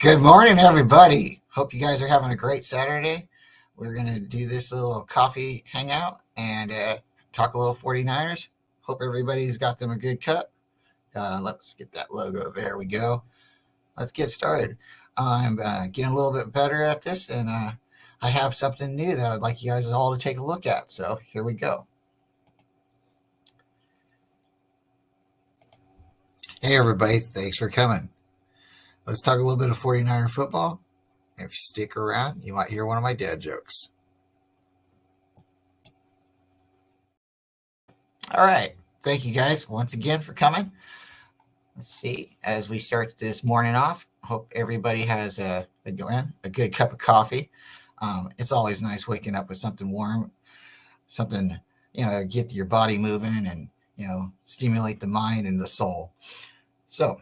Good morning, everybody. Hope you guys are having a great Saturday. We're going to do this little coffee hangout and talk a little 49ers. Hope everybody's got them a good cup. Let's get that logo. There we go. Let's get started. I'm getting a little bit better at this, and I have something new that I'd like you guys all to take a look at. So here we go. Hey, everybody. Thanks for coming. Let's talk a little bit of 49er football. If you stick around, you might hear one of my dad jokes. All right. Thank you guys once again for coming. Let's see. As we start this morning off, hope everybody has a good cup of coffee. It's always nice waking up with something warm, something, get your body moving and, stimulate the mind and the soul. So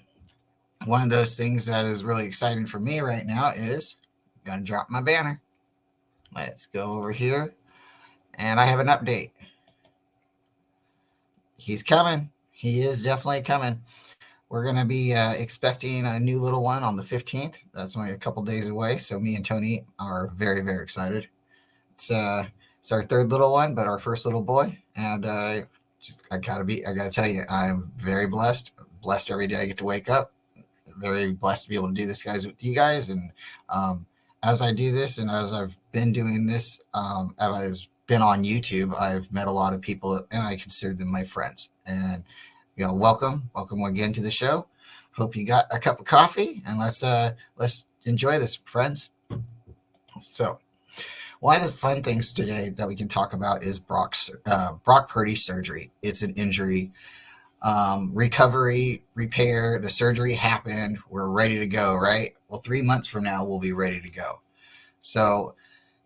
one of those things that is really exciting for me right now is I'm going to drop my banner. Let's go over here. And I have an update. He's coming. He is definitely coming. We're going to be expecting a new little one on the 15th. That's only a couple days away. So me and Tony are very, very excited. It's our third little one, but our first little boy. And I got to tell you, I'm very blessed. Blessed every day I get to wake up. Very blessed to be able to do this, guys, with you guys. And as I do this and as I've been doing this, as I've been on YouTube, I've met a lot of people and I consider them my friends. And, welcome again to the show. Hope you got a cup of coffee and let's enjoy this, friends. So one of the fun things today that we can talk about is Brock Purdy surgery. It's an injury. Recovery, repair, the surgery happened. We're ready to go, right? Well, 3 months from now, we'll be ready to go. So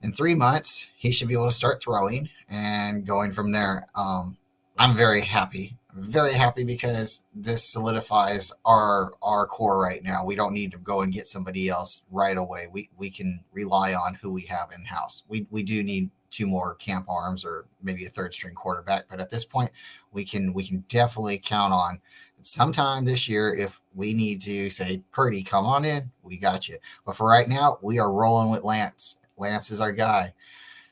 in 3 months, he should be able to start throwing and going from there. I'm very happy because this solidifies our core right now. We don't need to go and get somebody else right away. We can rely on who we have in house. We do need two more camp arms or maybe a third string quarterback, but at this point we can definitely count on sometime this year if we need to say, Purdy, come on in, we got you. But for right now, we are rolling with Lance. Lance is our guy.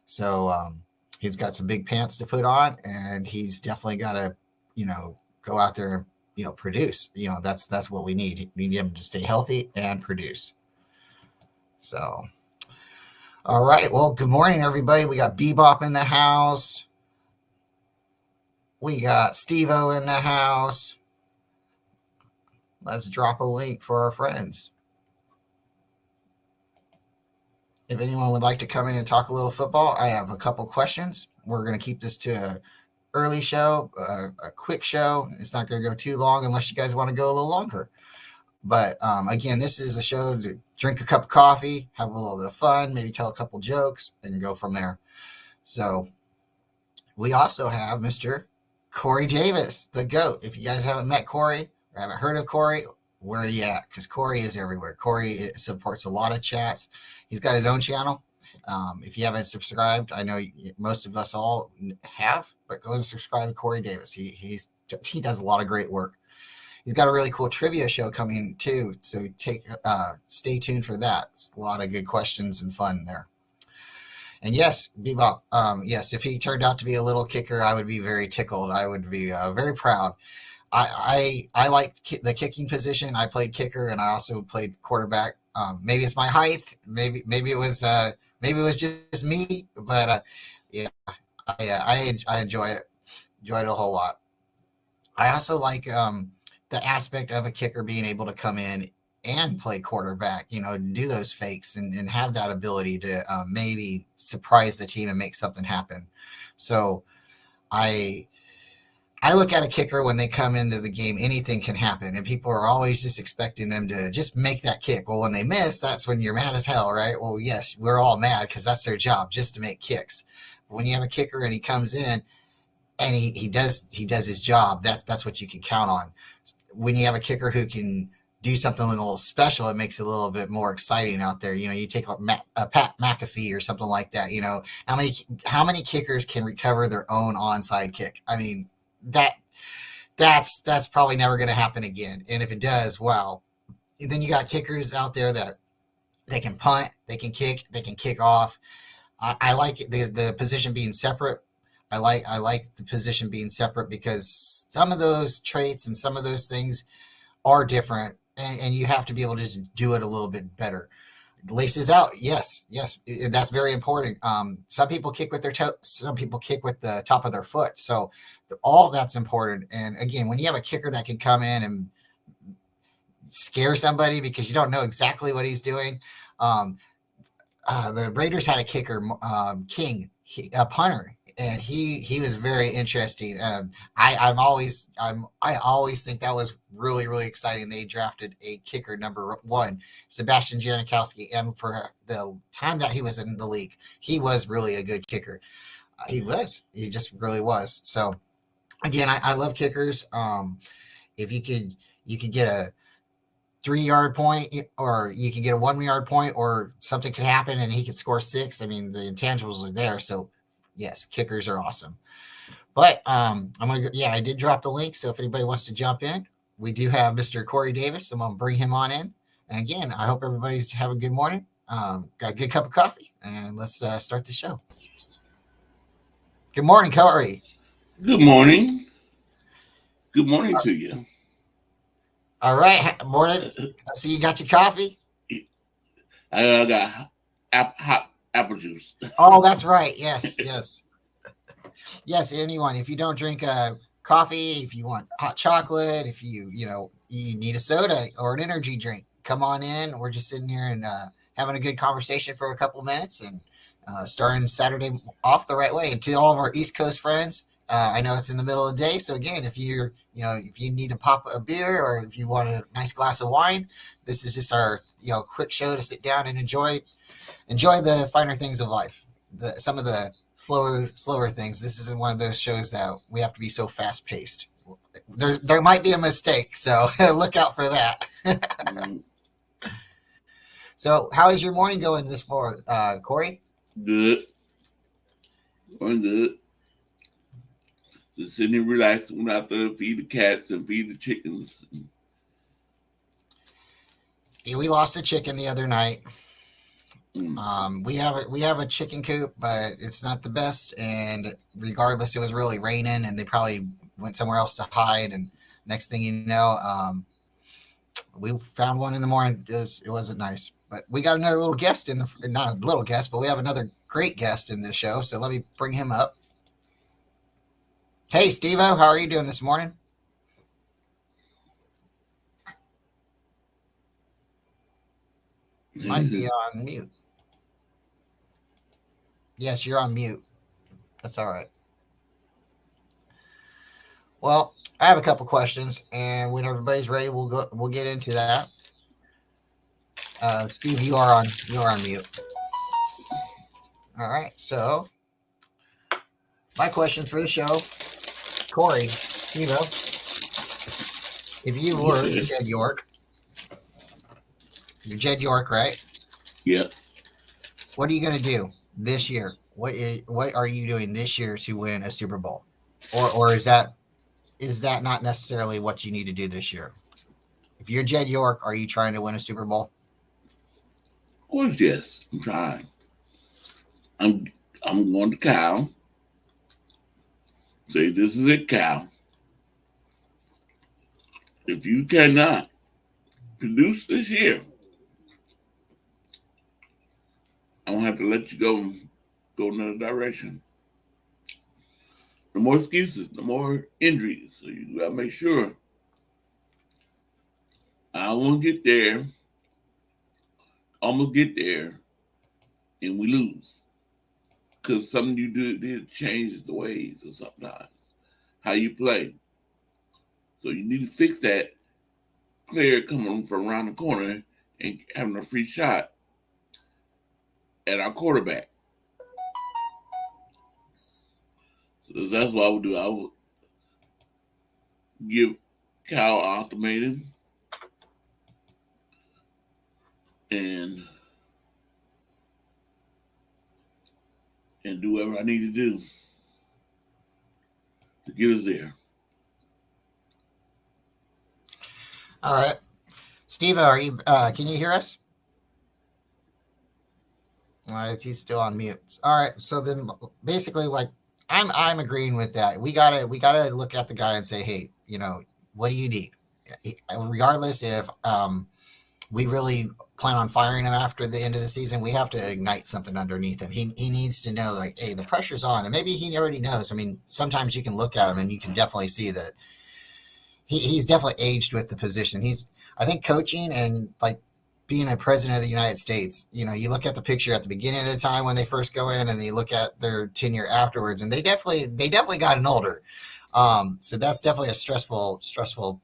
So he's got some big pants to put on and he's definitely got to, go out there and, produce. That's what we need. We need him to stay healthy and produce. So all right. Well, good morning, everybody. We got Bebop in the house. We got Steve-O in the house. Let's drop a link for our friends. If anyone would like to come in and talk a little football, I have a couple questions. We're going to keep this to an early show, a quick show. It's not going to go too long unless you guys want to go a little longer. But again, this is a show to drink a cup of coffee, have a little bit of fun, maybe tell a couple jokes, and go from there. So we also have Mr. Corey Davis, the GOAT. If you guys haven't met Corey or haven't heard of Corey, where are you at? Because Corey is everywhere. Corey supports a lot of chats. He's got his own channel. If you haven't subscribed, I know most of us all have, but go and subscribe to Corey Davis. He does a lot of great work. He's got a really cool trivia show coming too, so stay tuned for that. It's a lot of good questions and fun there. And yes, Bebop, yes, if he turned out to be a little kicker, I would be very tickled. I would be very proud. I like the kicking position. I played kicker and I also played quarterback. Maybe it's my height. Maybe it was just me. But yeah, I enjoy it. Enjoyed it a whole lot. I also like the aspect of a kicker being able to come in and play quarterback, do those fakes and have that ability to maybe surprise the team and make something happen. So I look at a kicker when they come into the game, anything can happen. And people are always just expecting them to just make that kick. Well, when they miss, that's when you're mad as hell, right? Well, yes, we're all mad because that's their job, just to make kicks. But when you have a kicker and he comes in and he does his job, that's what you can count on. When you have a kicker who can do something a little special, it makes it a little bit more exciting out there. You take a Pat McAfee or something like that. How many kickers can recover their own onside kick? I mean, that's probably never going to happen again. And if it does, wow, then you got kickers out there that They can punt, they can kick, they can kick off. I like the position being separate. I like the position being separate because some of those traits and some of those things are different, and you have to be able to just do it a little bit better. Laces out, yes, yes, that's very important. Some people kick with their toe, some people kick with the top of their foot, so all that's important. And again, when you have a kicker that can come in and scare somebody because you don't know exactly what he's doing. Um, the Raiders had a kicker, King, a punter, and he was very interesting. I always think that was really really exciting. They drafted a kicker number one, Sebastian Janikowski, and for the time that he was in the league, he was really a good kicker. He just really was. So again, I love kickers. If you could get a 3 yard point, or you can get a 1 yard point, or something could happen and he could score six. I mean, the intangibles are there. So, yes, kickers are awesome. But I'm gonna go, yeah, I did drop the link. So if anybody wants to jump in, we do have Mr. Corey Davis. I'm gonna bring him on in. And again, I hope everybody's having a good morning. Got a good cup of coffee, and let's start the show. Good morning, Corey. Good morning. Good morning to you. All right, morning. I see you got your coffee. I got hot apple juice. Oh, that's right. Yes, yes. Yes, anyone. If you don't drink coffee, if you want hot chocolate, if you need a soda or an energy drink, come on in. We're just sitting here and having a good conversation for a couple minutes, and starting Saturday off the right way. And to all of our East Coast friends, I know it's in the middle of the day, so again, if you need to pop a beer or if you want a nice glass of wine, this is just our quick show to sit down and enjoy the finer things of life. Some of the slower things. This isn't one of those shows that we have to be so fast paced. There might be a mistake, so look out for that. So, how is your morning going this far, Corey? Good. Going good. Just sitting here relaxing when out there feed the cats and feed the chickens. We lost a chicken the other night. Mm. We have a chicken coop, but it's not the best. And regardless, it was really raining, and they probably went somewhere else to hide. And next thing you know, we found one in the morning. It wasn't nice, but we got another little guest not a little guest, but we have another great guest in this show. So let me bring him up. Hey, Steve-O, how are you doing this morning? Might be on mute. Yes, you're on mute. That's all right. Well, I have a couple questions, and when everybody's ready, we'll get into that. Steve, you are on mute. All right. So my question for the show, Corey, Steve-O, if you were Jed York, you're Jed York, right? Yep. What are you going to do this year? What are you doing this year to win a Super Bowl, or is that not necessarily what you need to do this year? If you're Jed York, are you trying to win a Super Bowl? Of course, yes. I'm trying. I'm going to Cal. Say this is it, Cal. If you cannot produce this year, I'm gonna have to let you go another direction. The more excuses, the more injuries. So you gotta make sure. I won't get there. Almost get there, and we lose because something you did changes the ways or sometimes how you play. So you need to fix that player coming from around the corner and having a free shot at our quarterback. So that's what I would do. I would give Cal an ultimatum and do whatever I need to do to get us there. All right. Steve, are you? Can you hear us? He's still on mute. All right. So then, basically, like I'm agreeing with that. We gotta look at the guy and say, hey, what do you need? Regardless if we really plan on firing him after the end of the season, we have to ignite something underneath him. He needs to know, like, hey, the pressure's on, and maybe he already knows. I mean, sometimes you can look at him and you can definitely see that he's definitely aged with the position. I think, coaching and like being a president of the United States, you look at the picture at the beginning of the time when they first go in, and you look at their tenure afterwards, and they definitely gotten older. So that's definitely a stressful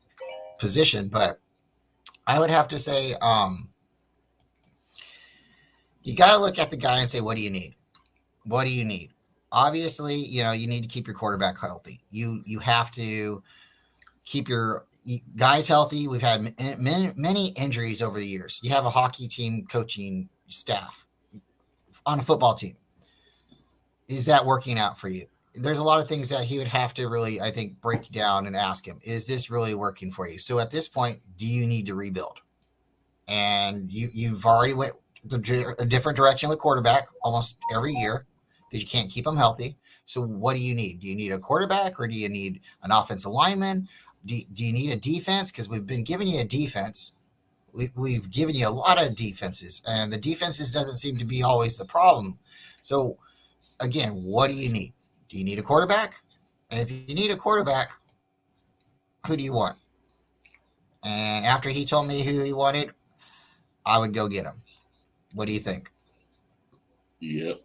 position. But I would have to say, you got to look at the guy and say, what do you need? What do you need? Obviously, you need to keep your quarterback healthy. You have to keep your guys healthy. We've had many injuries over the years. You have a hockey team coaching staff on a football team. Is that working out for you? There's a lot of things that he would have to really, I think, break down and ask him, is this really working for you? So at this point, do you need to rebuild? And you've already went a different direction with quarterback almost every year because you can't keep them healthy. So what do you need? Do you need a quarterback, or do you need an offensive lineman? Do you need a defense? Because we've been giving you a defense. We've given you a lot of defenses, and the defenses doesn't seem to be always the problem. So again, what do you need? Do you need a quarterback? And if you need a quarterback, who do you want? And after he told me who he wanted, I would go get him. What do you think? Yep.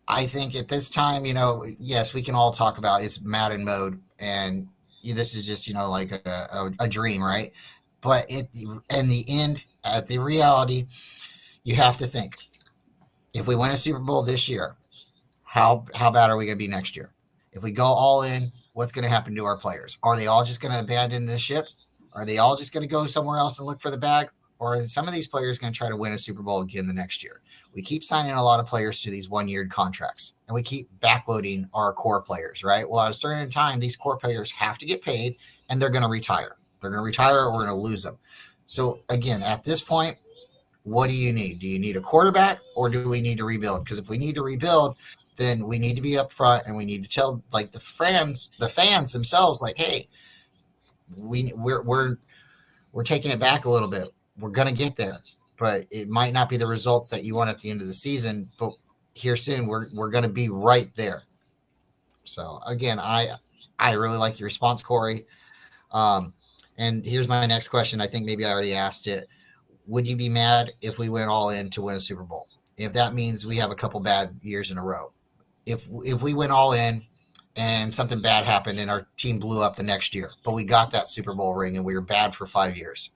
I think at this time, yes, we can all talk about it's Madden mode, and this is just, like a dream, right? But in the end, at the reality, you have to think, if we win a Super Bowl this year, how bad are we going to be next year? If we go all in, what's going to happen to our players? Are they all just going to abandon the ship? Are they all just going to go somewhere else and look for the bag? Or are some of these players going to try to win a Super Bowl again the next year? We keep signing a lot of players to these one-year contracts, and we keep backloading our core players, right? Well, at a certain time, these core players have to get paid, and they're going to retire. They're going to retire, or we're going to lose them. So again, at this point, what do you need? Do you need a quarterback, or do we need to rebuild? Because if we need to rebuild, then we need to be up front, and we need to tell, like, the fans themselves, like, hey, we're taking it back a little bit. We're going to get there, but it might not be the results that you want at the end of the season. But here soon, we're going to be right there. So again, I really like your response, Corey. And here's my next question. I think maybe I already asked it. Would you be mad if we went all in to win a Super Bowl? If that means we have a couple bad years in a row, if we went all in and something bad happened and our team blew up the next year, but we got that Super Bowl ring and we were bad for 5 years,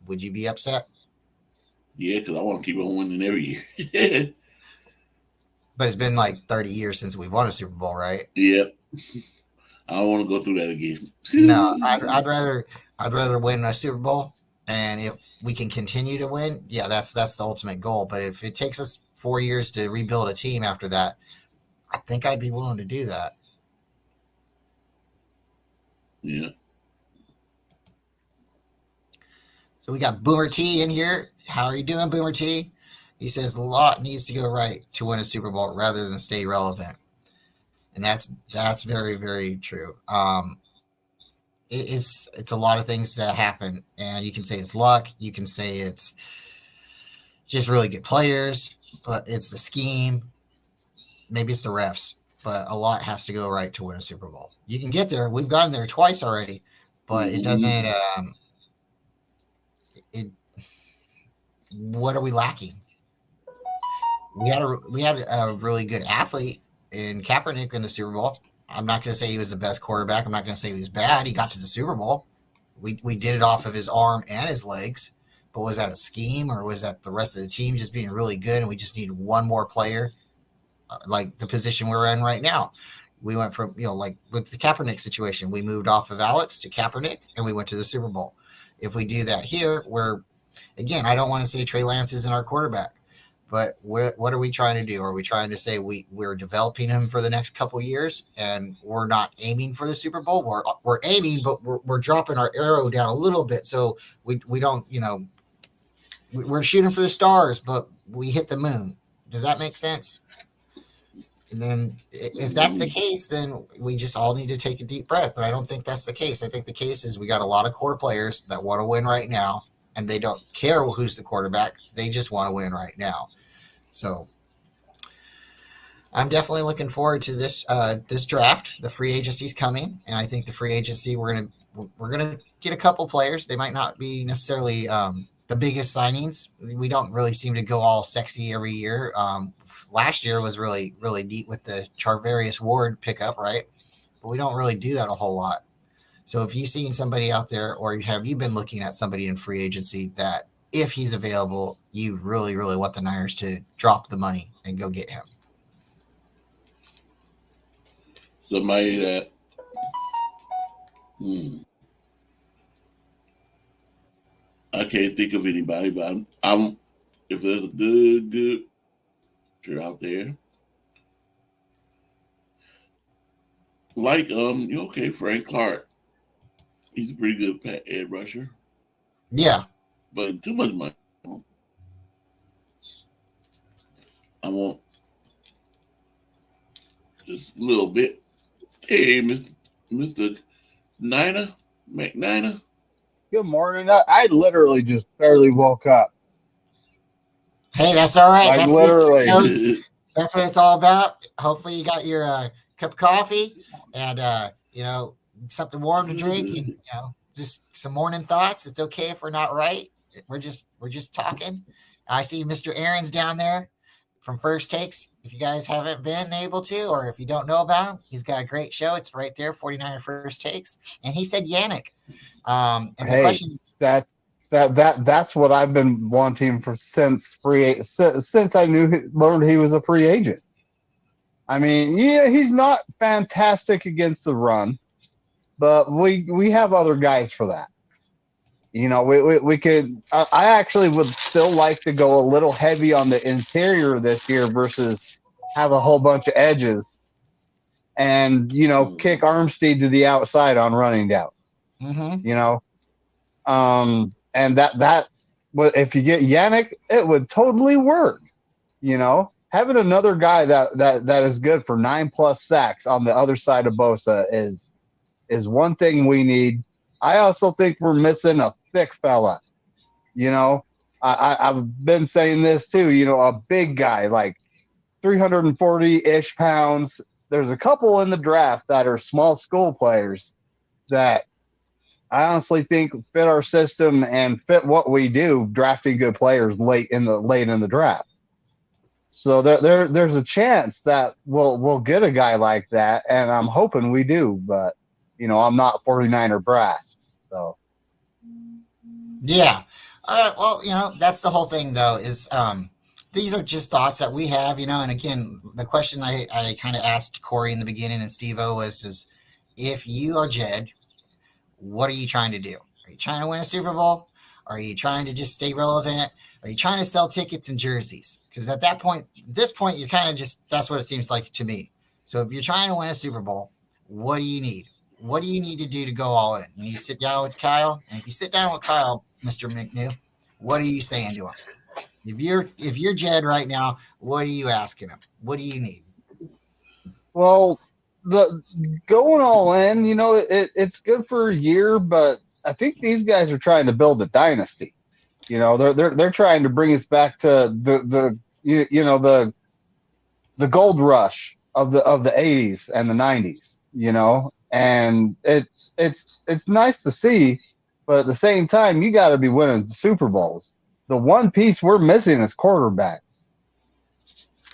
would you be upset? Yeah, because I want to keep on winning every year. But it's been like 30 years since we've won a Super Bowl, right? Yep. I don't want to go through that again. No, I'd rather win a Super Bowl, and if we can continue to win, yeah, that's the ultimate goal. But if it takes us 4 years to rebuild a team after that, I think I'd be willing to do that. Yeah. So we got Boomer T in here. How are you doing, Boomer T? He says a lot needs to go right to win a Super Bowl rather than stay relevant. And that's very, very true. It's a lot of things that happen, and you can say it's luck. You can say it's just really good players, but it's the scheme. Maybe it's the refs, but a lot has to go right to win a Super Bowl. You can get there. We've gotten there twice already, but it doesn't. What are we lacking? We had a really good athlete in Kaepernick in the Super Bowl. I'm not going to say he was the best quarterback. I'm not going to say he was bad. He got to the Super Bowl. We did it off of his arm and his legs. But was that a scheme, or was that the rest of the team just being really good and we just needed one more player, like the position we're in right now? We went from, like with the Kaepernick situation, we moved off of Alex to Kaepernick and we went to the Super Bowl. If we do that here, again, I don't want to say Trey Lance isn't our quarterback. But what are we trying to do? Are we trying to say we're developing him for the next couple of years and we're not aiming for the Super Bowl? We're aiming, but we're dropping our arrow down a little bit so we don't, we're shooting for the stars, but we hit the moon. Does that make sense? And then if that's the case, then we just all need to take a deep breath. But I don't think that's the case. I think the case is we got a lot of core players that want to win right now, and they don't care who's the quarterback. They just want to win right now. So I'm definitely looking forward to this draft. The free agency's coming, and I think the free agency we're gonna get a couple players. They might not be necessarily the biggest signings. We don't really seem to go all sexy every year. Last year was really, really neat with the Charvarius Ward pickup, right? But we don't really do that a whole lot. So if you've seen somebody out there, or have you been looking at somebody in free agency that if he's available, you really, really want the Niners to drop the money and go get him? Somebody that I can't think of anybody, but I'm if there's a good out there. Like Frank Clark. He's a pretty good edge rusher. Yeah. But too much money. I want just a little bit. Hey, Mr. McNiner. Good morning. I literally just barely woke up. Hey, that's all right. Like That's literally. That's what it's all about. Hopefully you got your cup of coffee and something warm to drink and just some morning thoughts. It's okay if we're not right. We're just talking. I see Mr. Aaron's down there from First Takes. If you guys haven't been able to, or if you don't know about him, he's got a great show. It's right there, 49er First Takes. And he said Yannick. And the question that's what I've been wanting for since I learned he was a free agent. I mean, yeah, he's not fantastic against the run, but we have other guys for that. We could. I actually would still like to go a little heavy on the interior this year versus have a whole bunch of edges, and kick Armstead to the outside on running downs. Mm-hmm. And that if you get Yannick, it would totally work. Having another guy that is good for 9+ sacks on the other side of Bosa is one thing we need. I also think we're missing a thick fella. I've been saying this too. A big guy like 340-ish pounds. There's a couple in the draft that are small school players that I honestly think fit our system and fit what we do, drafting good players late in the draft. So there's a chance that we'll get a guy like that, and I'm hoping we do. But I'm not 49er brass, so yeah. Well, that's the whole thing, though. Is these are just thoughts that we have, And again, the question I kind of asked Corey in the beginning and Steve-O is if you are Jed, what are you trying to do? Are you trying to win a Super Bowl? Are you trying to just stay relevant? Are you trying to sell tickets and jerseys? Because at this point, you're kind of that's what it seems like to me. So if you're trying to win a Super Bowl, what do you need? What do you need to do to go all in? You need to sit down with Kyle. And if you sit down with Kyle, Mr. McNew, what are you saying to him? If you're Jed right now, what are you asking him? What do you need? Well, the going all in, it's good for a year, but I think these guys are trying to build a dynasty. They're trying to bring us back to the gold rush of the 80s and the 90s, and it's nice to see, but at the same time, you got to be winning Super Bowls. The one piece we're missing is quarterback.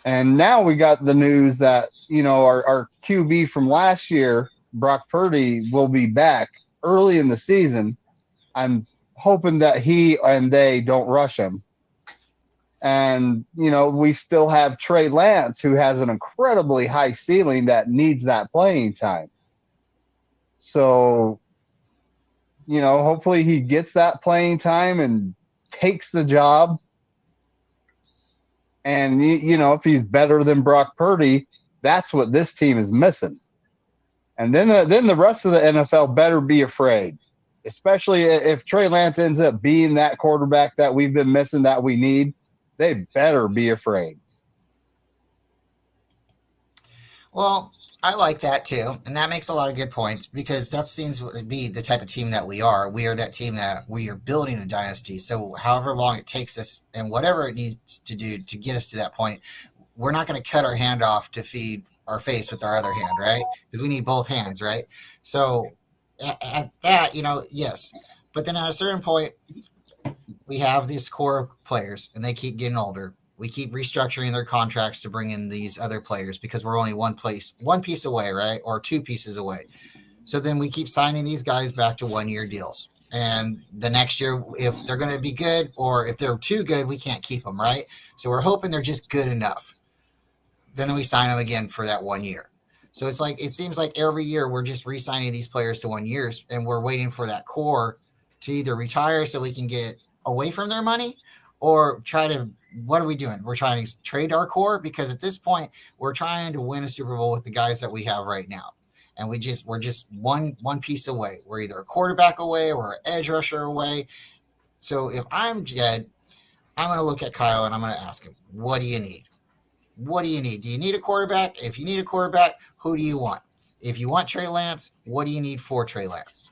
And now we got the news that, our QB from last year, Brock Purdy, will be back early in the season. I'm hoping that he and they don't rush him. And, we still have Trey Lance, who has an incredibly high ceiling that needs that playing time. So, hopefully he gets that playing time and takes the job. And, if he's better than Brock Purdy, that's what this team is missing. And then the rest of the NFL better be afraid. especially if Trey Lance ends up being that quarterback that we've been missing that we need, they better be afraid. Well, I like that too, and that makes a lot of good points because that seems to be the type of team that we are. We are that team that we are building a dynasty. So, however long it takes us and whatever it needs to do to get us to that point, we're not going to cut our hand off to feed our face with our other hand, right? Because we need both hands, right? So, at that, yes. But then at a certain point, we have these core players and they keep getting older. We keep restructuring their contracts to bring in these other players because we're only one piece away, right? Or two pieces away. So then we keep signing these guys back to 1-year deals. And the next year, if they're going to be good or if they're too good, we can't keep them, right? So we're hoping they're just good enough. Then we sign them again for that 1 year. So it seems like every year we're just re-signing these players to 1 year and we're waiting for that core to either retire so we can get away from their money or what are we doing? We're trying to trade our core because at this point we're trying to win a Super Bowl with the guys that we have right now. And we're just one piece away. We're either a quarterback away or an edge rusher away. So if I'm Jed, I'm going to look at Kyle and I'm going to ask him, what do you need? What do you need? Do you need a quarterback? If you need a quarterback, who do you want? If you want Trey Lance, what do you need for Trey Lance?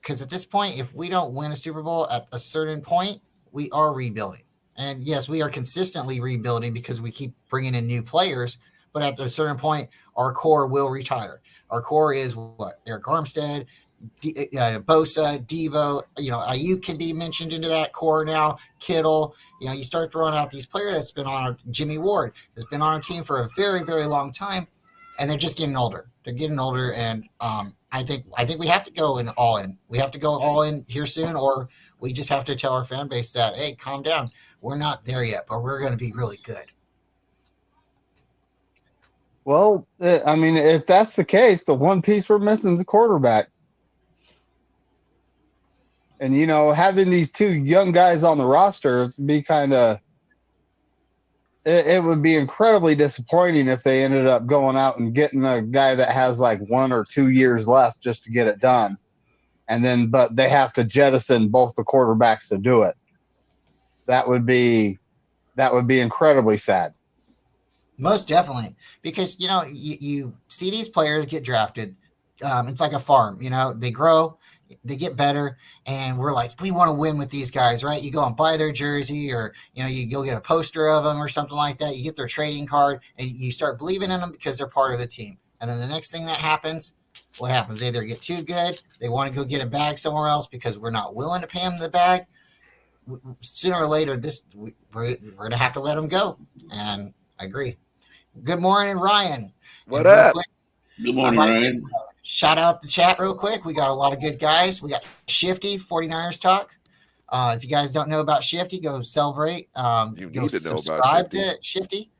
Because at this point, if we don't win a Super Bowl at a certain point, we are rebuilding. And yes, we are consistently rebuilding because we keep bringing in new players. But at a certain point, our core will retire. Our core is what? Eric Armstead, Bosa, Devo, Ayuk can be mentioned into that core now. Kittle, you start throwing out these players that's been on Jimmy Ward, that's been on our team for a very, very long time, and they're just getting older. They're getting older, and I think we have to go all in. We have to go all in here soon, or we just have to tell our fan base that, hey, calm down. We're not there yet, but we're going to be really good. Well, if that's the case, the one piece we're missing is a quarterback. And, having these two young guys on the roster would be it would be incredibly disappointing if they ended up going out and getting a guy that has like 1 or 2 years left just to get it done. But they have to jettison both the quarterbacks to do it. That would be incredibly sad. Most definitely, because you see these players get drafted. It's like a farm. They grow, they get better, and we're like, we want to win with these guys, right? You go and buy their jersey, or you go get a poster of them or something like that. You get their trading card, and you start believing in them because they're part of the team. And then the next thing that happens, what happens? They either get too good, they want to go get a bag somewhere else because we're not willing to pay them the bag. Sooner or later, we're going to have to let them go. And I agree. Good morning, Ryan. What up? Good morning, Ryan. Shout out the chat real quick. We got a lot of good guys. We got Shifty, 49ers Talk. If you guys don't know about Shifty, go celebrate. You go need to know subscribe about Shifty. to Shifty.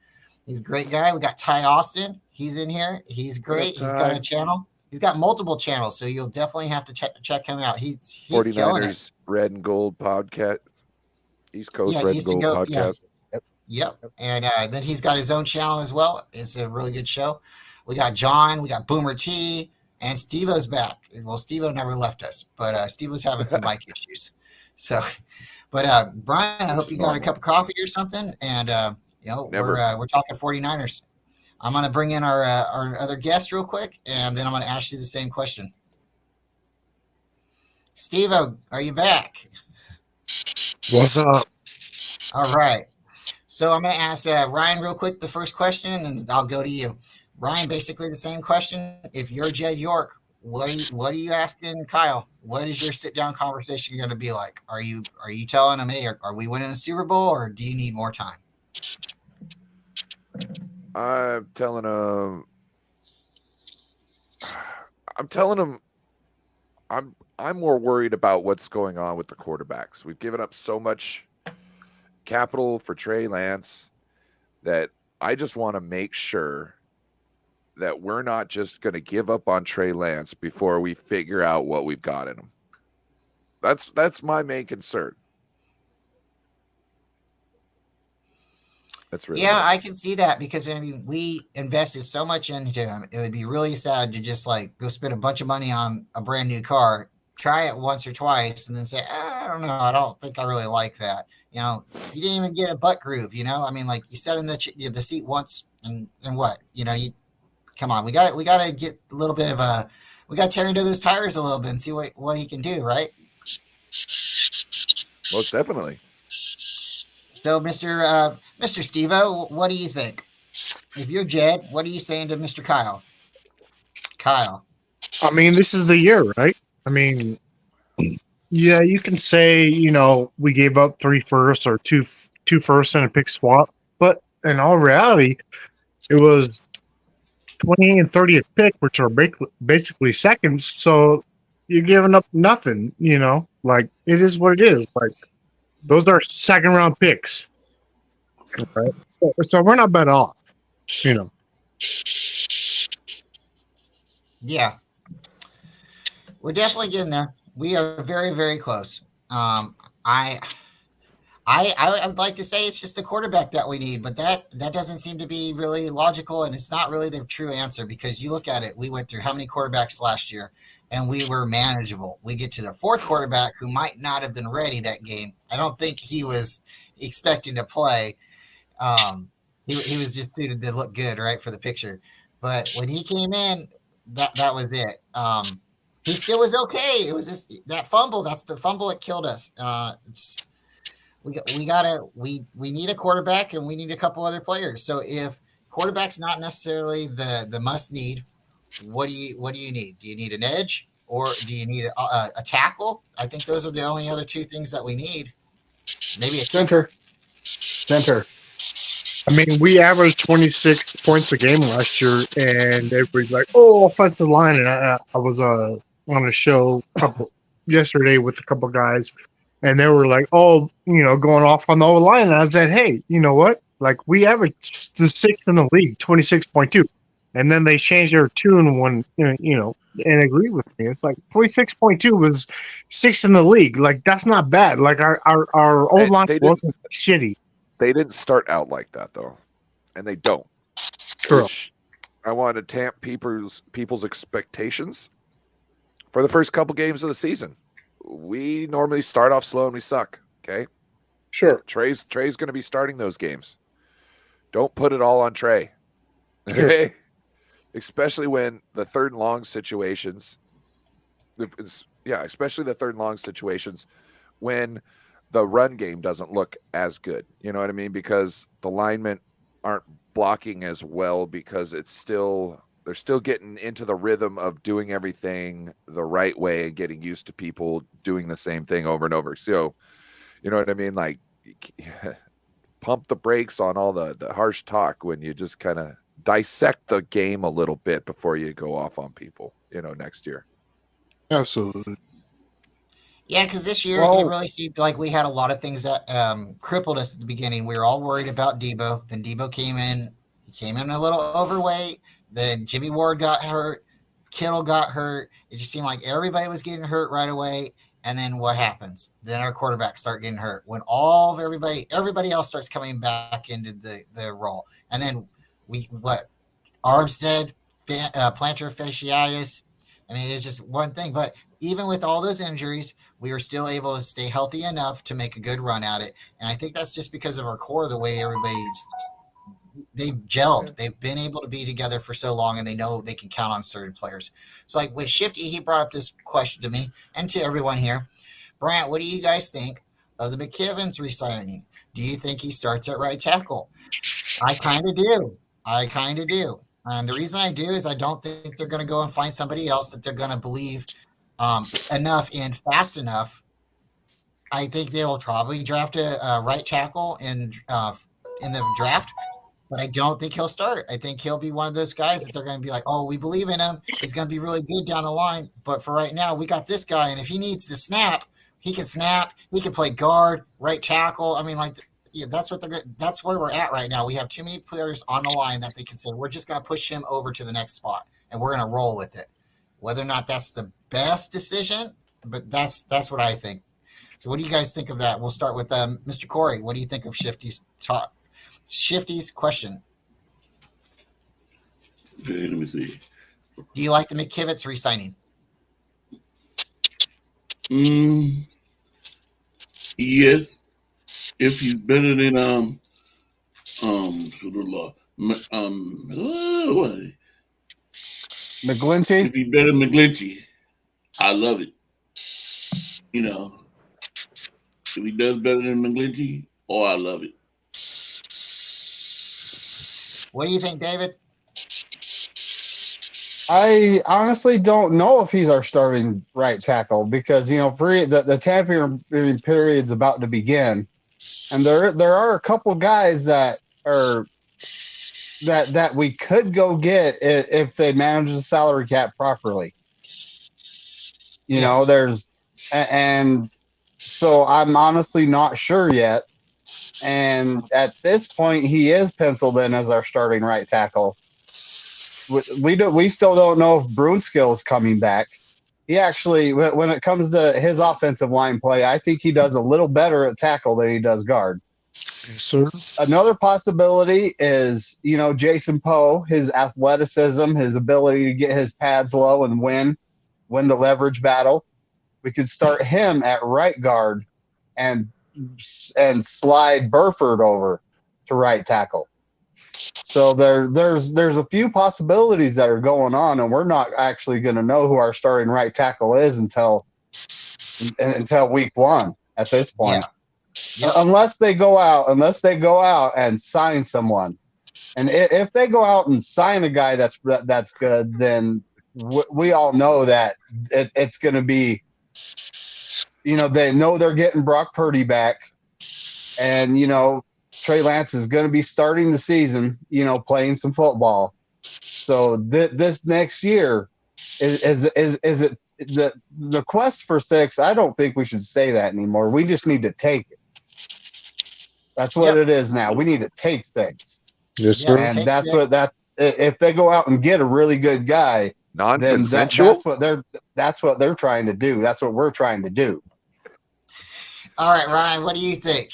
He's a great guy. We got Ty Austin. He's in here. He's great. He's got a channel. He's got multiple channels, so you'll definitely have to check him out. He's 49ers Red and Gold podcast. East Coast Red and Gold podcast. Yep. And then he's got his own channel as well. It's a really good show. We got John, we got Boomer T, and Steve-O's back. Well, Steve-O never left us, but Steve-O's having some mic issues. So, but Brian, I hope you got a cup of coffee or something. And, we're talking 49ers. I'm going to bring in our other guest real quick, and then I'm going to ask you the same question. Steve-O, are you back? What's up? All right. So I'm going to ask Ryan real quick the first question, and then I'll go to you. Ryan, basically the same question. If you're Jed York, what are you asking Kyle? What is your sit-down conversation going to be like? Are you telling him, hey, are we winning the Super Bowl, or do you need more time? I'm telling him I'm more worried about what's going on with the quarterbacks. We've given up so much capital for Trey Lance that I just want to make sure that we're not just going to give up on Trey Lance before we figure out what we've got in him. That's my main concern. That's really I can see that because we invested so much into him. It would be really sad to just like go spend a bunch of money on a brand new car try it once or twice and then say, I don't know, I don't think I really like that. You didn't even get a butt groove. I mean, like you sat in the seat once and what? You come on, we got to get a little bit of we got to tear into those tires a little bit and see what he can do, right? Most definitely. So, Mr. Stevo, what do you think? If you're Jed, what are you saying to Mr. Kyle? Kyle. I mean, this is the year, right? I mean, yeah, you can say, we gave up 3 firsts or two firsts and a pick swap, but in all reality, it was 20 and 30th pick, which are basically seconds. So you're giving up nothing, like it is what it is. Like those are second round picks, right? So we're not bad off, Yeah, we're definitely getting there. We are very, very close. I would like to say it's just the quarterback that we need, but that doesn't seem to be really logical, and it's not really the true answer because you look at it. We went through how many quarterbacks last year, and we were manageable. We get to the fourth quarterback who might not have been ready that game. I don't think he was expecting to play. He was just suited to look good, right, for the picture. But when he came in, that was it. He still was okay. It was just that fumble. That's the fumble that killed us. We need a quarterback and we need a couple other players. So if quarterback's not necessarily the must need, what do you need? Do you need an edge or do you need a tackle? I think those are the only other two things that we need. Maybe a Center. I mean, we averaged 26 points a game last year, and everybody's like, "Oh, offensive line." And I was on a show yesterday with a couple guys, and they were like, "Oh, going off on the O line." And I said, "Hey, you know what? Like we averaged the 6th in the league, 26.2." And then they changed their tune when and agreed with me. It's like 26.2 was 6th in the league. Like that's not bad. Like our O line wasn't shitty. They didn't start out like that though, and they don't. True. Which I want to tamp people's expectations for the first couple games of the season. We normally start off slow and we suck. Okay, Sure. Trey's going to be starting those games. Don't put it all on Trey. Sure. Okay, especially when the third and long situations. Especially the third and long situations when the run game doesn't look as good. You know what I mean? Because the linemen aren't blocking as well because they're still getting into the rhythm of doing everything the right way and getting used to people doing the same thing over and over. So, you know what I mean? Like pump the brakes on all the harsh talk when you just kind of dissect the game a little bit before you go off on people, next year. Absolutely. Yeah, because this year it really seemed like we had a lot of things that crippled us at the beginning. We were all worried about Debo. Then Debo came in. He came in a little overweight. Then Jimmy Ward got hurt. Kittle got hurt. It just seemed like everybody was getting hurt right away. And then what happens? Then our quarterbacks start getting hurt. When everybody else starts coming back into the role. And then Armstead, plantar fasciitis. I mean, it's just one thing. But even with all those injuries, we were still able to stay healthy enough to make a good run at it. And I think that's just because of our core, the way they've gelled. They've been able to be together for so long, and they know they can count on certain players. So like with Shifty, he brought up this question to me and to everyone here. Brant, what do you guys think of the McKivens re-signing? Do you think he starts at right tackle? I kind of do. And the reason I do is I don't think they're going to go and find somebody else that they're going to believe enough in fast enough. I think they will probably draft a right tackle in the draft, but I don't think he'll start. I think he'll be one of those guys that they're going to be like, oh, we believe in him. He's going to be really good down the line. But for right now, we got this guy, and if he needs to snap, he can snap. He can play guard, right tackle. I mean, that's where we're at right now. We have too many players on the line that they can say, we're just going to push him over to the next spot, and we're going to roll with it. Whether or not that's the best decision, but that's what I think. So what do you guys think of that? We'll start with Mr. Corey. What do you think of Shifty's talk? Shifty's question. Okay, let me see. Do you like the McKivitz re-signing? Mm, yes, if he's better than what? McGlinchey. If he's better than McGlinchey, I love it. You know, if he does better than McGlinchey, oh, I love it. What do you think, David? I honestly don't know if he's our starting right tackle because the tampering period's about to begin, and there are a couple guys that are that we could go get if they manage the salary cap properly. Yes. There's and so I'm honestly not sure yet. And at this point, he is penciled in as our starting right tackle. We still don't know if Brunskill is coming back. He actually, when it comes to his offensive line play, I think he does a little better at tackle than he does guard. Yes, sir. Another possibility is, Jason Poe, his athleticism, his ability to get his pads low and win the leverage battle. We could start him at right guard and slide Burford over to right tackle. So there's a few possibilities that are going on, and we're not actually going to know who our starting right tackle is until week 1 at this point. Yeah. Yep. Unless they go out and sign someone. And if they go out and sign a guy that's good, then we all know that it's going to be, they know they're getting Brock Purdy back, and Trey Lance is going to be starting the season, playing some football. So this next year is it the quest for 6? I don't think we should say that anymore. We just need to take it. That's what it is now. We need to take things. Yes, Yeah. sir. And Take that's if they go out and get a really good guy, then Non-consensual. that's what they're trying to do. That's what we're trying to do. All right, Ryan, what do you think?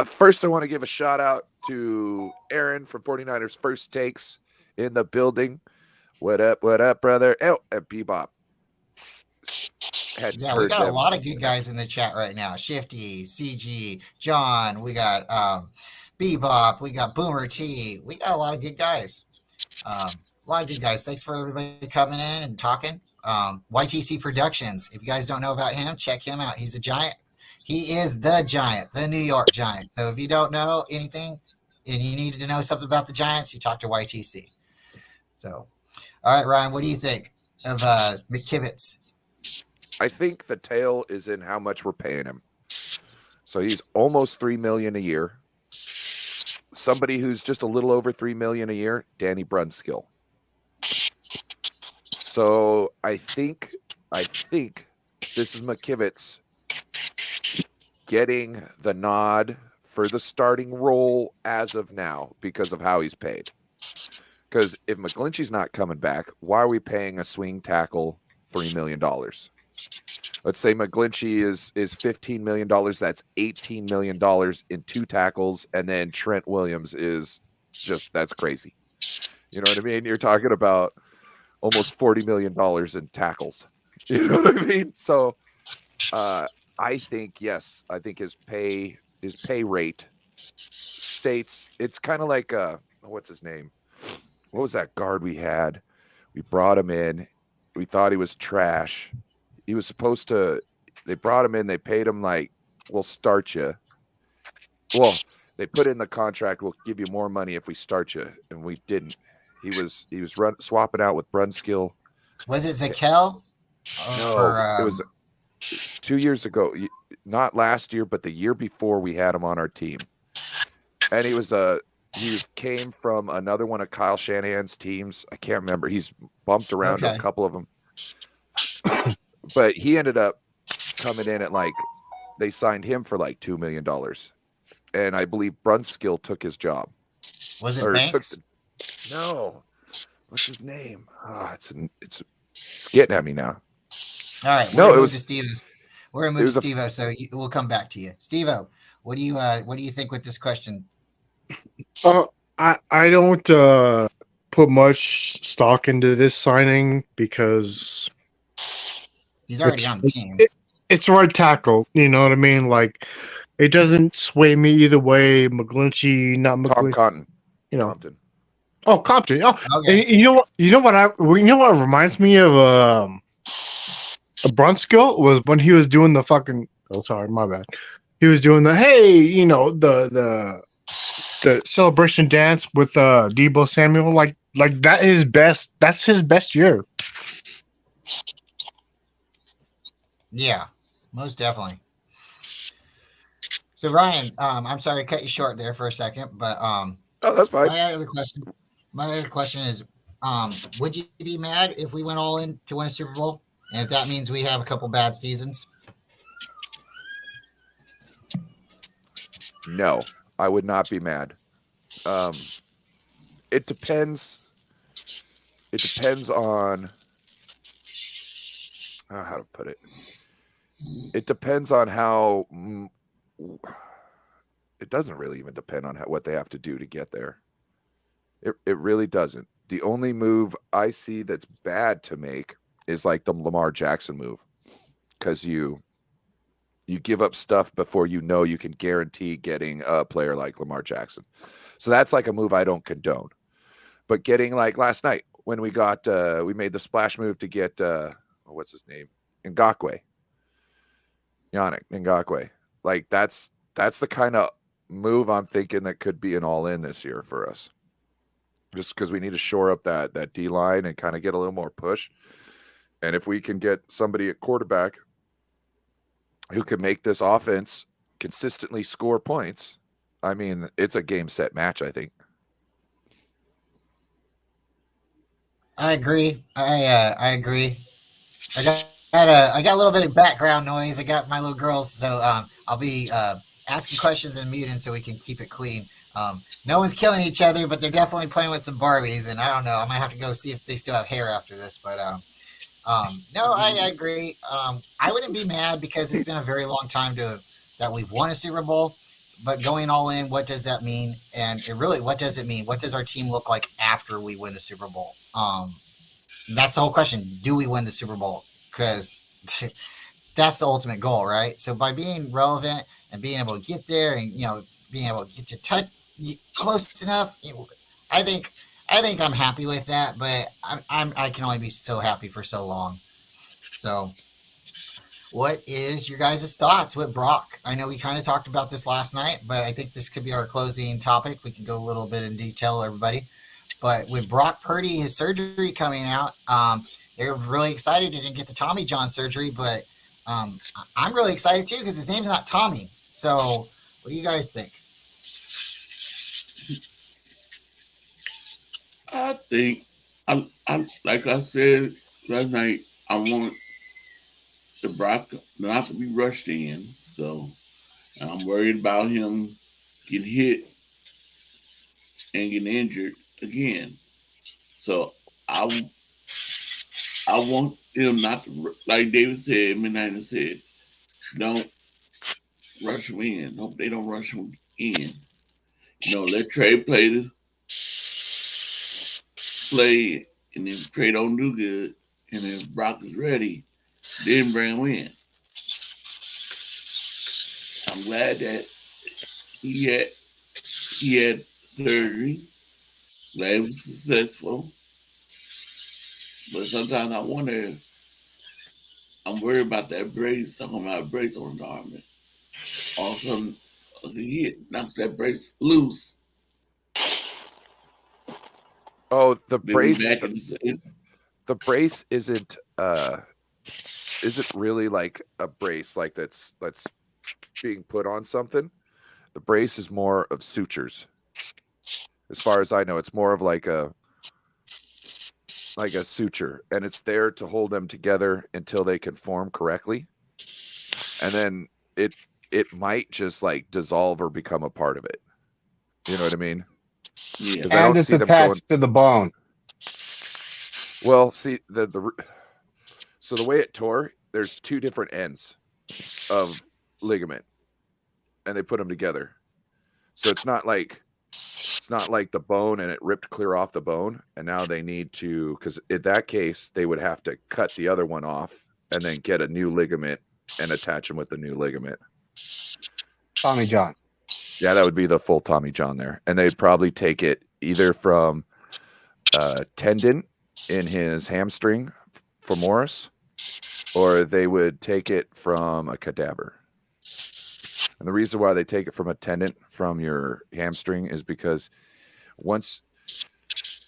First, I want to give a shout out to Aaron from 49ers First Takes in the building. What up, brother? Oh, and Bebop. Yeah, we got a lot of good guys in the chat right now. Shifty, CG, John. We got Bebop. We got Boomer T. We got a lot of good guys. A lot of good guys. Thanks for everybody coming in and talking. YTC Productions. If you guys don't know about him, check him out. He's a giant. He is the Giant, the New York Giant. So if you don't know anything and you needed to know something about the Giants, you talk to YTC. So, all right, Ryan, what do you think of McKivitz? I think the tail is in how much we're paying him. So he's almost $3 million a year. Somebody who's just a little over $3 million a year, Danny Brunskill. So I think this is McKivitz getting the nod for the starting role as of now because of how he's paid. Because if McGlinchey's not coming back, why are we paying a swing tackle $3 million? Let's say McGlinchey is $15 million. That's $18 million in 2 tackles. And then Trent Williams is that's crazy. You know what I mean? You're talking about almost $40 million in tackles. You know what I mean? So I think his pay rate states it's kind of like what's his name? What was that guard we had? We brought him in. We thought he was trash. He was supposed to. They brought him in. They paid him like, we'll start you. Well, they put in the contract. We'll give you more money if we start you, and we didn't. He was swapping out with Brunskill. Was it Zakel? No, it was 2 years ago. Not last year, but the year before we had him on our team. And he came from another one of Kyle Shanahan's teams. I can't remember. He's bumped around to a couple of them. But he ended up coming in at they signed him for $2 million. And I believe Brunskill took his job. Was it Banks? No. What's his name? It's getting at me now. All right. No, it was Steve. We're gonna move to Steve-O, so we'll come back to you. Steve-O, what do you think with this question? I don't put much stock into this signing because he's already on the team. it's right tackle. You know what I mean? Like, it doesn't sway me either way. McGlinchey, not Tom McGlinchey. Cotton, You know. Compton. Oh, Compton. Oh, Okay. and you know what? You know what reminds me of a Brunskill was when he was doing the fucking. Oh, sorry, my bad. He was doing the the celebration dance with Debo Samuel. Like that is best. That's his best year. Yeah, most definitely. So Ryan, I'm sorry to cut you short there for a second, but Oh, that's fine. my other question is, would you be mad if we went all in to win a Super Bowl, and if that means we have a couple bad seasons? No, I would not be mad. It depends. It depends on how to put it. It depends on how. It doesn't really even depend on what they have to do to get there. It really doesn't. The only move I see that's bad to make is like the Lamar Jackson move, because you give up stuff before you know you can guarantee getting a player like Lamar Jackson. So that's like a move I don't condone. But getting like last night when we made the splash move to get what's his name? Ngakoue. Yannick Ngakoue. Like that's the kind of move I'm thinking that could be an all-in this year for us. Just because we need to shore up that D line and kind of get a little more push. And if we can get somebody at quarterback who can make this offense consistently score points, I mean, it's a game set match, I think. I agree. I agree. I got a little bit of background noise. I got my little girls, so I'll be asking questions and muting so we can keep it clean. No one's killing each other, but they're definitely playing with some Barbies, and I don't know. I might have to go see if they still have hair after this, but no, I agree. I wouldn't be mad because it's been a very long time that we've won a Super Bowl. But going all in, what does that mean? And what does it mean? What does our team look like after we win the Super Bowl? That's the whole question. Do we win the Super Bowl? Because that's the ultimate goal, right? So by being relevant and being able to get there, and being able to get to touch close enough, I think I'm happy with that. But I can only be so happy for so long. So, what is your guys' thoughts with Brock? I know we kind of talked about this last night, but I think this could be our closing topic. We can go a little bit in detail, everybody. But with Brock Purdy, his surgery coming out, they're really excited. He didn't get the Tommy John surgery, but I'm really excited too because his name's not Tommy. So, what do you guys think? I think, I like I said last night, I want the Brock not to be rushed in. So I'm worried about him getting hit and getting injured again. So I want him not to, like David said, Midnight said, don't rush him in. Hope they don't rush him in. Let Trey play, and if Trey don't do good, and if Brock is ready, then bring him in. I'm glad that he had surgery. Glad it was successful. But sometimes I wonder, I'm worried about that brace, talking about a brace on the arm. All of a sudden, he knocks that brace loose. Oh, the brace. The brace isn't really like a brace like that's being put on something. The brace is more of sutures. As far as I know, it's more of like a suture, and it's there to hold them together until they can form correctly. And then it might just like dissolve or become a part of it. You know what I mean? Yeah. And it's attached to the bone. Well, see so the way it tore, there's two different ends of ligament, and they put them together. So it's not like the bone and it ripped clear off the bone, and now they need to, because in that case they would have to cut the other one off and then get a new ligament and attach him with the new ligament. Tommy John. Yeah, that would be the full Tommy John there. And they'd probably take it either from tendon in his hamstring for Morris, or they would take it from a cadaver. And the reason why they take it from a tendon from your hamstring is because once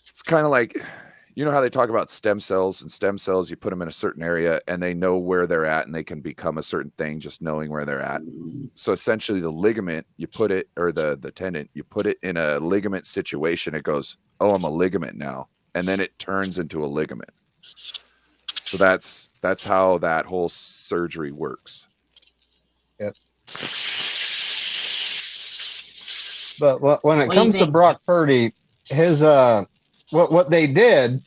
it's kind of like, you know how they talk about stem cells, and stem cells, you put them in a certain area and they know where they're at and they can become a certain thing just knowing where they're at. So essentially the ligament, you put it, or the tendon, you put it in a ligament situation. It goes, oh, I'm a ligament now. And then it turns into a ligament. So that's how that whole surgery works. Yep. But when it What do you comes to think? Brock Purdy, his what they did,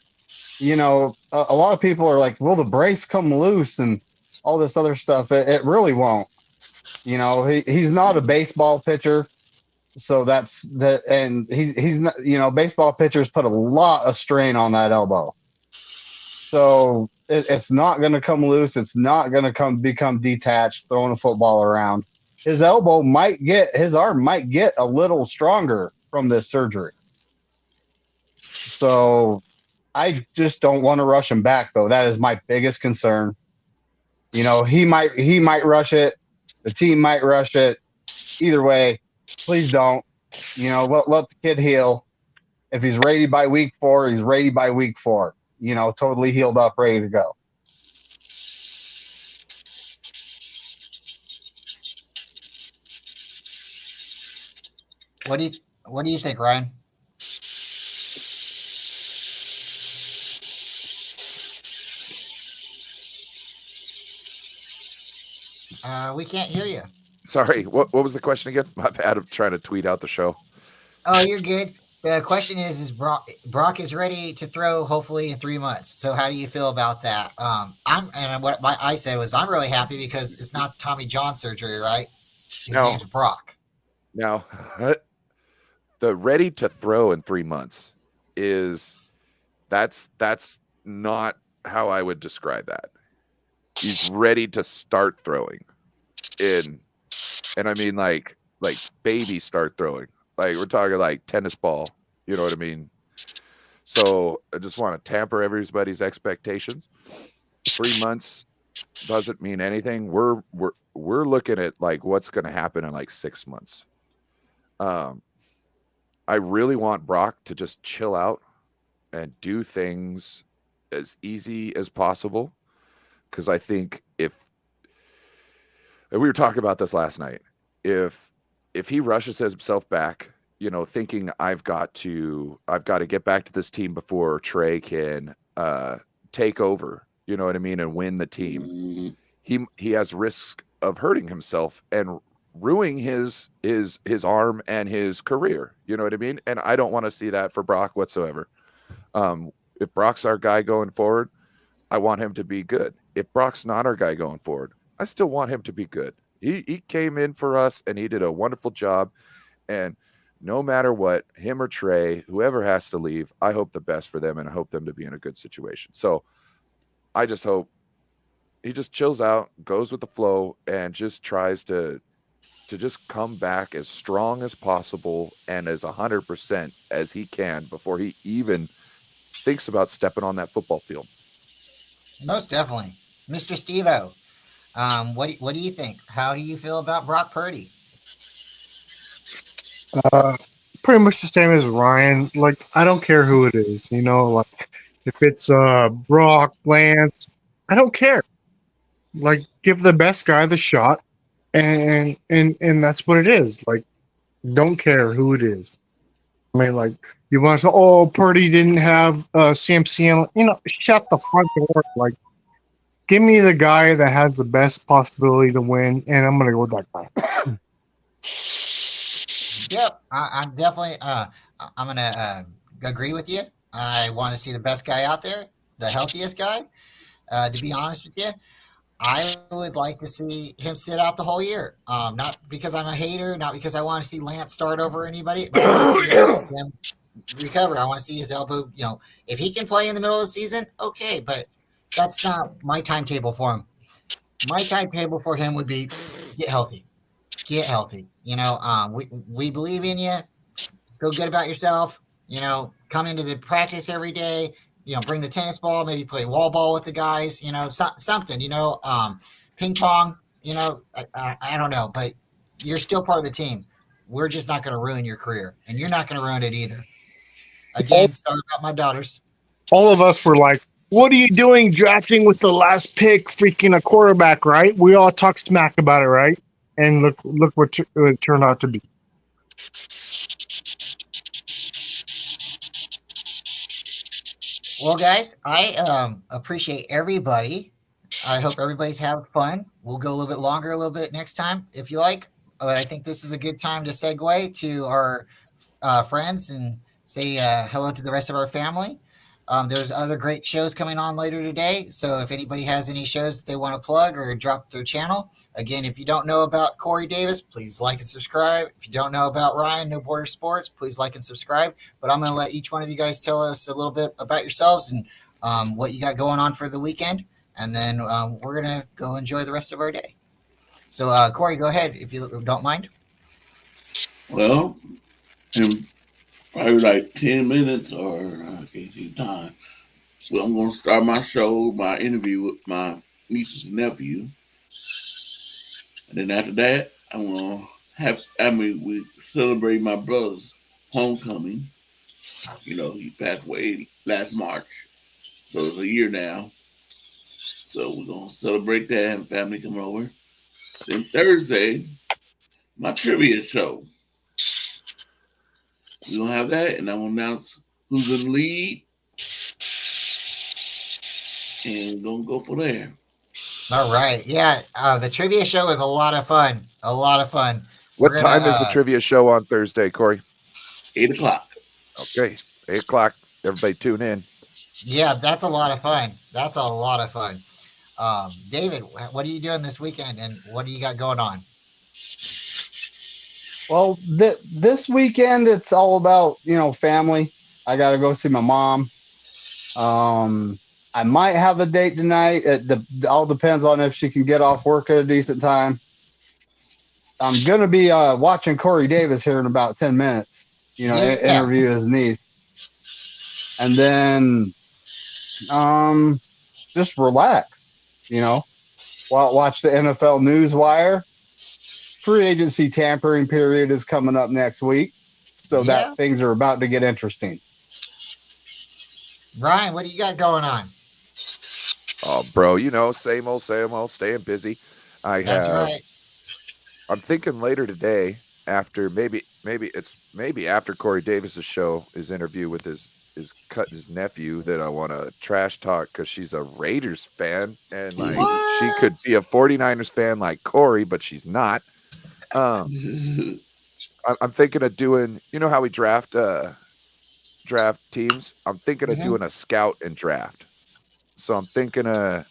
you know, a lot of people are like, will the brace come loose and all this other stuff? It really won't. You know, he's not a baseball pitcher, so that's that, and he's not. You know, baseball pitchers put a lot of strain on that elbow, so it's not going to come loose. It's not going to become detached throwing a football around. His elbow might get, his arm might get a little stronger from this surgery. So I just don't want to rush him back, though. That is my biggest concern. You know, he might rush it. The team might rush it. Either way, please don't. You know, let the kid heal. If he's ready by week 4, he's ready by week 4. You know, totally healed up, ready to go. What do you think, Ryan? We can't hear you. Sorry, what was the question again? My bad of trying to tweet out the show. Oh, you're good. The question is Brock is ready to throw hopefully in 3 months. So how do you feel about that? What I said was I'm really happy because it's not Tommy John surgery, right? His No. name's Brock. Now, the ready to throw in 3 months is that's not how I would describe that. He's ready to start throwing and I mean like baby start throwing. Like we're talking like tennis ball, you know what I mean? So I just want to tamper everybody's expectations. 3 months doesn't mean anything. We're looking at like what's going to happen in like 6 months. I really want Brock to just chill out and do things as easy as possible. Because I think if we were talking about this last night, if he rushes himself back, you know, thinking I've got to get back to this team before Trey can take over, you know what I mean, and win the team, he has risk of hurting himself and ruining his arm and his career, you know what I mean? And I don't want to see that for Brock whatsoever. If Brock's our guy going forward, I want him to be good. If Brock's not our guy going forward, I still want him to be good. He came in for us and he did a wonderful job. And no matter what, him or Trey, whoever has to leave, I hope the best for them and I hope them to be in a good situation. So I just hope he just chills out, goes with the flow, and just tries to just come back as strong as possible and as 100% as he can before he even thinks about stepping on that football field. Most definitely. Mr. Steve-O, what do you think? How do you feel about Brock Purdy? Pretty much the same as Ryan. Like, I don't care who it is, you know, like if it's Brock, Lance, I don't care. Like, give the best guy the shot, and that's what it is. Like, don't care who it is. I mean, like, you want to say, oh, Purdy didn't have CMC, you know, shut the front door. Like, give me the guy that has the best possibility to win, and I'm going to go with that guy. Yep, I'm definitely. I'm gonna agree with you. I want to see the best guy out there, the healthiest guy. To be honest with you, I would like to see him sit out the whole year. Not because I'm a hater, not because I want to see Lance start over anybody, but I want to see him recover. I want to see his elbow. You know, if he can play in the middle of the season, okay, but that's not my timetable for him. my timetable for him would be get healthy. Get healthy. We believe in you. Feel good about yourself. Come into the practice every day. Bring the tennis ball. Maybe play wall ball with the guys. Something. Ping pong. I don't know, but you're still part of the team. We're just not going to ruin your career, and you're not going to ruin it either. Again, sorry about my daughters. All of us were like, what are you doing drafting with the last pick, freaking a quarterback, right? We all talk smack about it, right? And look what it turned out to be. Well, guys, I appreciate everybody. I hope everybody's having fun. We'll go a little bit longer, a little bit next time, if you like. But I think this is a good time to segue to our friends and say hello to the rest of our family. There's other great shows coming on later today. So if anybody has any shows that they want to plug or drop their channel, again, if you don't know about Corey Davis, please like and subscribe. If you don't know about Ryan, No Border Sports, please like and subscribe. But I'm going to let each one of you guys tell us a little bit about yourselves and what you got going on for the weekend. And then we're going to go enjoy the rest of our day. So, Corey, go ahead if you don't mind. Well, in probably like 10 minutes or I can't see time. Well, I'm going to start my show, my interview with my niece's nephew. And then after that, I'm going to we celebrate my brother's homecoming. He passed away last March. So it's a year now. So we're going to celebrate that and family coming over. Then Thursday, my trivia show. We're going to have that, and I'm going to announce who's in the lead. And we're going to go from there. All right. Yeah, the trivia show is a lot of fun. A lot of fun. What time is the trivia show on Thursday, Corey? 8 o'clock. Okay, 8 o'clock. Everybody tune in. Yeah, that's a lot of fun. That's a lot of fun. David, what are you doing this weekend, and what do you got going on? Well, this weekend it's all about family. I got to go see my mom. I might have a date tonight. It all depends on if she can get off work at a decent time. I'm gonna be watching Corey Davis here in about 10 minutes. Interview his niece, and then just relax. Watch the NFL News Wire. Free agency tampering period is coming up next week, so that things are about to get interesting. Ryan, what do you got going on? Oh, bro, same old, staying busy. That's right. I'm thinking later today, after maybe after Corey Davis's show, his interview with his nephew, that I want to trash talk because she's a Raiders fan and she could be a 49ers fan like Corey, but she's not. I'm thinking of doing, how we draft teams. I'm thinking of doing a scout and draft. So I'm thinking of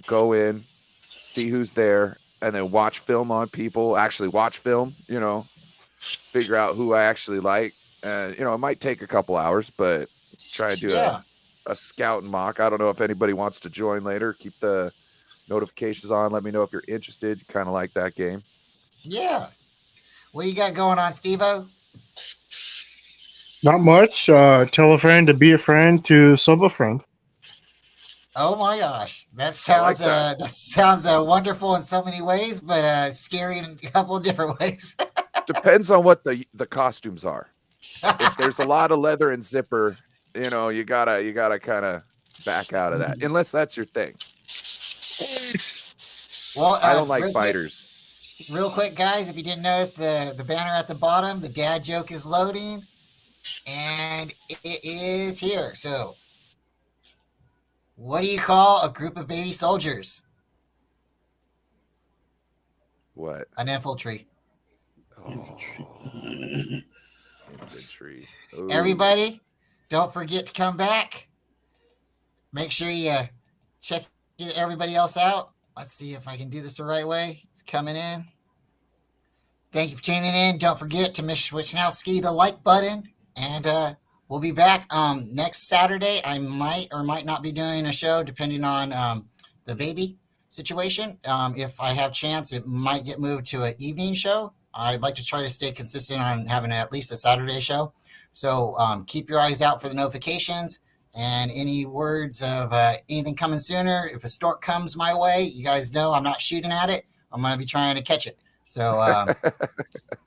go in, see who's there, and then watch film on people. Actually watch film, figure out who I actually like. And it might take a couple hours, but try to do a scout and mock. I don't know if anybody wants to join later. Keep the notifications on. Let me know if you're interested. You kind of like that game. Yeah. What do you got going on, Steve-O? Not much. Tell a friend to be a friend to sub a friend. Oh my gosh, that sounds that sounds wonderful in so many ways, but scary in a couple of different ways. Depends on what the costumes are. If there's a lot of leather and zipper, you gotta kind of back out of that, unless that's your thing. Well, I don't like fighters. Real quick, guys, if you didn't notice the banner at the bottom, the dad joke is loading, and it is here. So, what do you call a group of baby soldiers? What? An infantry. Infantry. Everybody, don't forget to come back. Make sure you check everybody else out. Let's see if I can do this the right way. It's coming in. Thank you for tuning in. Don't forget to Mr. Wichnowski the like button. And we'll be back next Saturday. I might or might not be doing a show depending on the baby. situation. If I have chance, it might get moved to an evening show. I'd like to try to stay consistent on having at least a Saturday show. So keep your eyes out for the notifications and any words of anything coming sooner. If a stork comes my way, you guys know I'm not shooting at it. I'm going to be trying to catch it. So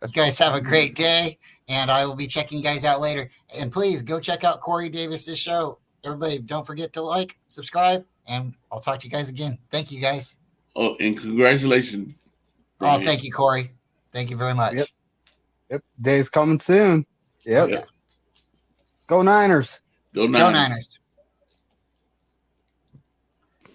you guys have a great day, and I will be checking you guys out later. And please go check out Corey Davis's show. Everybody, don't forget to like, subscribe, and I'll talk to you guys again. Thank you, guys. Oh, and congratulations. Oh, thank you, Corey. Thank you very much. Yep. Day's coming soon. Yep. Yeah. Go Niners. Go Go Niners. Niners.